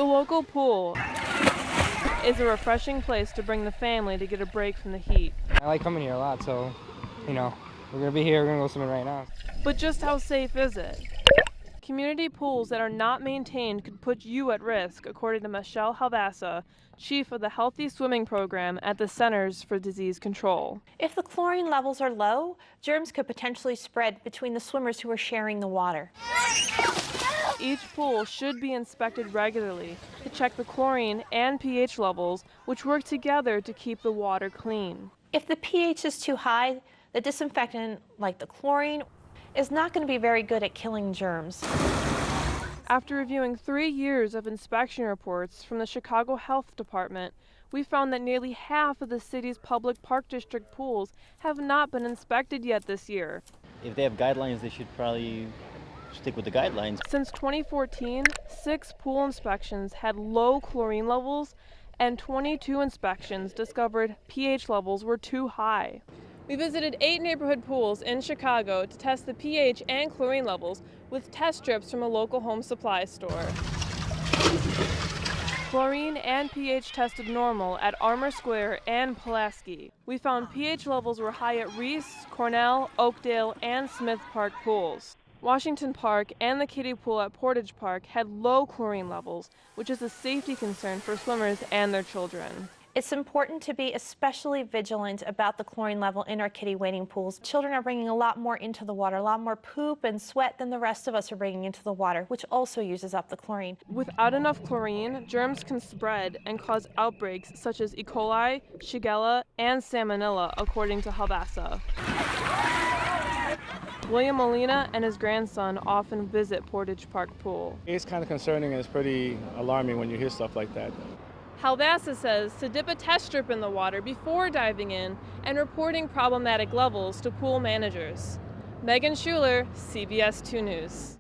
The local pool is a refreshing place to bring the family to get a break from the heat. I like coming here a lot, so, we're going to be here, we're going to go swimming right now. But just how safe is it? Community pools that are not maintained could put you at risk, according to Michelle Halvassa, chief of the Healthy Swimming Program at the Centers for Disease Control. If the chlorine levels are low, germs could potentially spread between the swimmers who are sharing the water. Each pool should be inspected regularly to check the chlorine and pH levels, which work together to keep the water clean. If the pH is too high, the disinfectant, like the chlorine, is not going to be very good at killing germs. After reviewing 3 years of inspection reports from the Chicago Health Department, we found that nearly half of the city's public park district pools have not been inspected yet this year. If they have guidelines, they should probably stick with the guidelines. Since 2014, 6 pool inspections had low chlorine levels, and 22 inspections discovered pH levels were too high. We visited 8 neighborhood pools in Chicago to test the pH and chlorine levels with test strips from a local home supply store. Chlorine and pH tested normal at Armour Square and Pulaski. We found pH levels were high at Reese, Cornell, Oakdale, and Smith Park pools. Washington Park and the kiddie pool at Portage Park had low chlorine levels, which is a safety concern for swimmers and their children. It's important to be especially vigilant about the chlorine level in our kiddie wading pools. Children are bringing a lot more into the water, a lot more poop and sweat than the rest of us are bringing into the water, which also uses up the chlorine. Without enough chlorine, germs can spread and cause outbreaks such as E. coli, Shigella, and Salmonella, according to Halvassa. William Molina and his grandson often visit Portage Park Pool. It's kind of concerning and it's pretty alarming when you hear stuff like that. Halvassa says to dip a test strip in the water before diving in and reporting problematic levels to pool managers. Meg.Schuller, CBS 2 News.